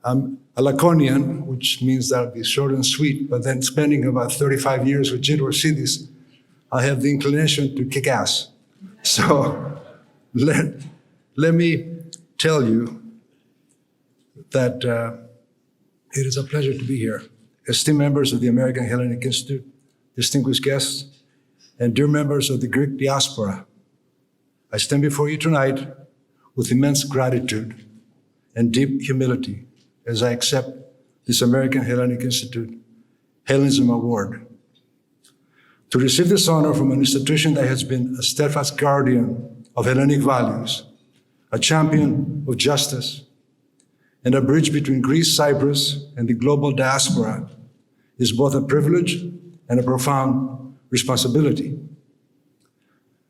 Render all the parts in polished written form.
I'm a Laconian, which means that I'll be short and sweet, but then spending about 35 years with Rosidis, I have the inclination to kick ass. So let me tell you that it is a pleasure to be here. Esteemed members of the American Hellenic Institute, distinguished guests, and dear members of the Greek diaspora, I stand before you tonight with immense gratitude and deep humility as I accept this American Hellenic Institute Hellenism Award. To receive this honor from an institution that has been a steadfast guardian of Hellenic values, a champion of justice, and a bridge between Greece, Cyprus, and the global diaspora is both a privilege and a profound responsibility.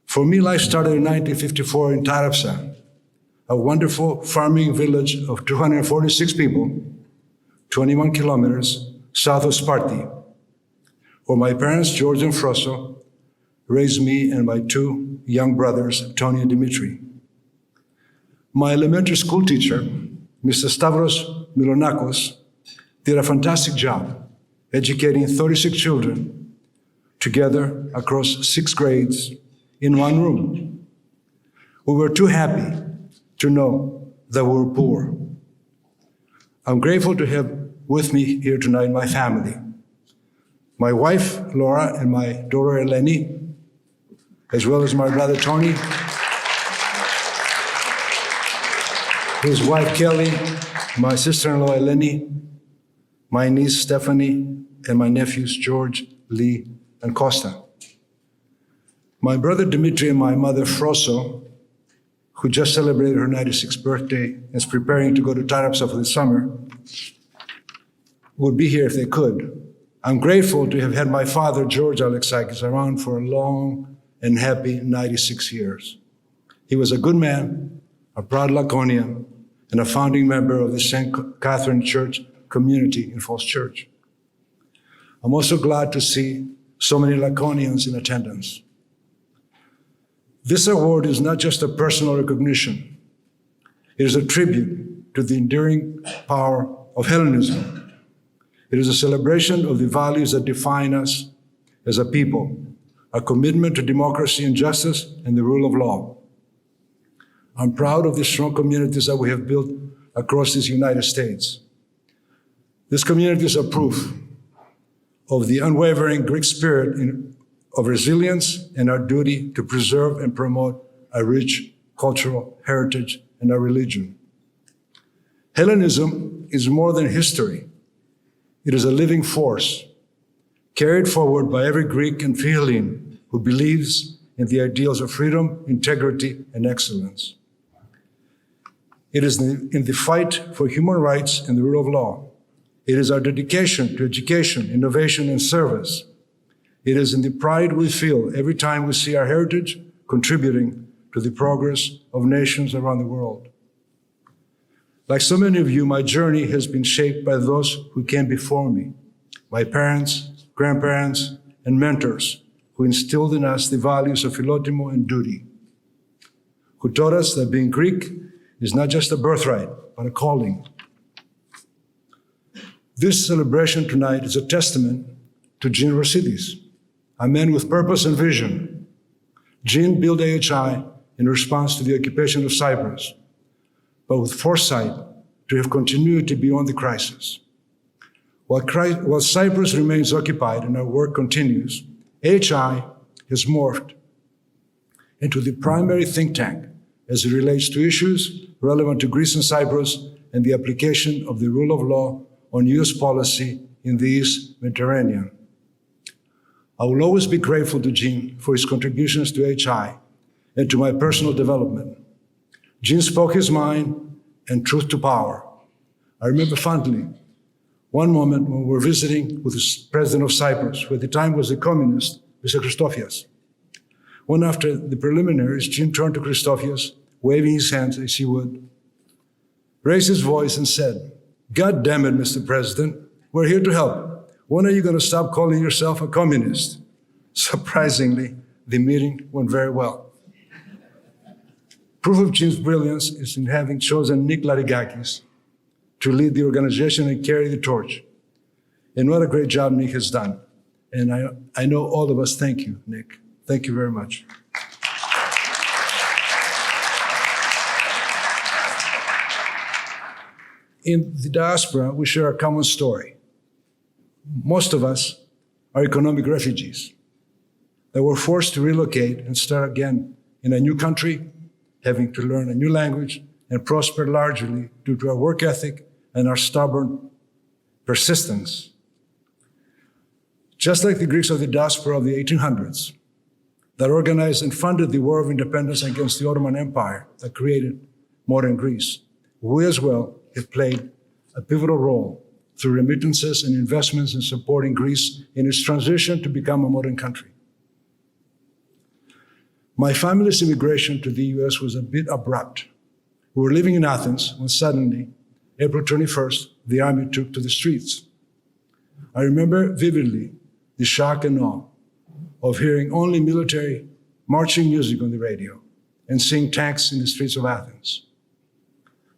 For me, life started in 1954 in Tarapsa, a wonderful farming village of 246 people, 21 kilometers south of Sparti, where my parents, George and Frosso, raised me and my two young brothers, Tony and Dimitri. My elementary school teacher, Mr. Stavros Milonakos, did a fantastic job educating 36 children together across 6 grades in one room. We were too happy to know that we were poor. I'm grateful to have with me here tonight my family, my wife, Laura, and my daughter, Hellenic, as well as my brother, Tony, his wife, Kelly, my sister-in-law, Hellenic, my niece, Stephanie, and my nephews, George, Lee, and Costa. My brother, Dimitri, and my mother, Frosso, who just celebrated her 96th birthday and is preparing to go to Tarapsa for the summer, would be here if they could. I'm grateful to have had my father, George Alexakis, around for a long and happy 96 years. He was a good man, a proud Laconian, and a founding member of the St. Catherine Church community in Falls Church. I'm also glad to see so many Laconians in attendance. This award is not just a personal recognition. It is a tribute to the enduring power of Hellenism. It is a celebration of the values that define us as a people, a commitment to democracy and justice and the rule of law. I'm proud of the strong communities that we have built across these United States. These communities are proof of the unwavering Greek spirit of resilience and our duty to preserve and promote a rich cultural heritage and our religion. Hellenism is more than history. It is a living force carried forward by every Greek and Hellene who believes in the ideals of freedom, integrity, and excellence. It is in the fight for human rights and the rule of law. It is our dedication to education, innovation, and service. It is in the pride we feel every time we see our heritage contributing to the progress of nations around the world. Like so many of you, my journey has been shaped by those who came before me, my parents, grandparents, and mentors who instilled in us the values of philotimo and duty, who taught us that being Greek is not just a birthright, but a calling. This celebration tonight is a testament to Gene Rosidis, a man with purpose and vision. Gene built AHI in response to the occupation of Cyprus, but with foresight to have continuity beyond the crisis. While Cyprus remains occupied and our work continues, AHI has morphed into the primary think tank as it relates to issues relevant to Greece and Cyprus and the application of the rule of law on US policy in the East Mediterranean. I will always be grateful to Gene for his contributions to AHI and to my personal development. Gene spoke his mind and truth to power. I remember fondly one moment when we were visiting with the president of Cyprus, who at the time was a communist, Mr. Christofias. One after the preliminaries, Gene turned to Christofias, waving his hands as he would, raised his voice and said, "God damn it, Mr. President, we're here to help. When are you going to stop calling yourself a communist?" Surprisingly, the meeting went very well. Proof of Gene's brilliance is in having chosen Nick Larigakis to lead the organization and carry the torch. And what a great job Nick has done. And I know all of us thank you, Nick. Thank you very much. In the diaspora, we share a common story. Most of us are economic refugees that were forced to relocate and start again in a new country, having to learn a new language and prosper largely due to our work ethic and our stubborn persistence. Just like the Greeks of the diaspora of the 1800s that organized and funded the War of Independence against the Ottoman Empire that created modern Greece, we as well have played a pivotal role through remittances and investments in supporting Greece in its transition to become a modern country. My family's immigration to the US was a bit abrupt. We were living in Athens when suddenly, April 21st, the army took to the streets. I remember vividly the shock and awe of hearing only military marching music on the radio and seeing tanks in the streets of Athens.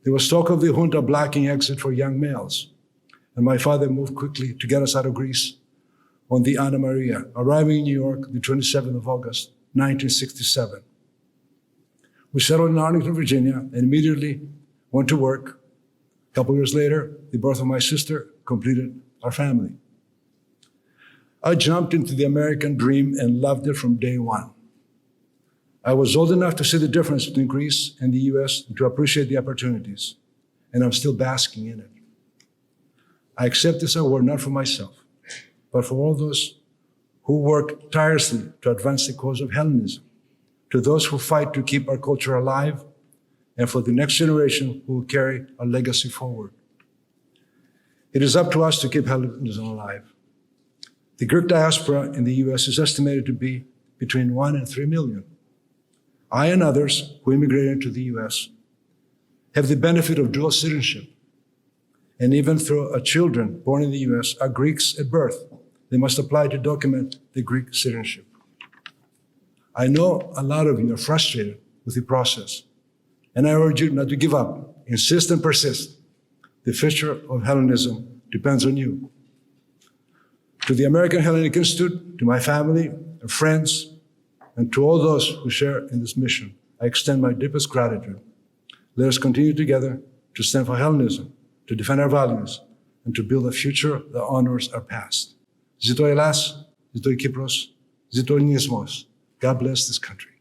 There was talk of the junta blocking exit for young males, and my father moved quickly to get us out of Greece on the Anna Maria, arriving in New York the 27th of August, 1967. We settled in Arlington, Virginia, and immediately went to work. A couple years later, the birth of my sister completed our family. I jumped into the American dream and loved it from day one. I was old enough to see the difference between Greece and the US and to appreciate the opportunities, and I'm still basking in it. I accept this award not for myself, but for all those who work tirelessly to advance the cause of Hellenism, to those who fight to keep our culture alive, and for the next generation who will carry our legacy forward. It is up to us to keep Hellenism alive. The Greek diaspora in the US is estimated to be between 1 and 3 million. I and others who immigrated to the US have the benefit of dual citizenship. And even though our children born in the US are Greeks at birth, they must apply to document the Greek citizenship. I know a lot of you are frustrated with the process, and I urge you not to give up. Insist and persist. The future of Hellenism depends on you. To the American Hellenic Institute, to my family and friends, and to all those who share in this mission, I extend my deepest gratitude. Let us continue together to stand for Hellenism, to defend our values, and to build a future that honors our past. Zito Elas, Zito Kipros, Zito Nismos. God bless this country.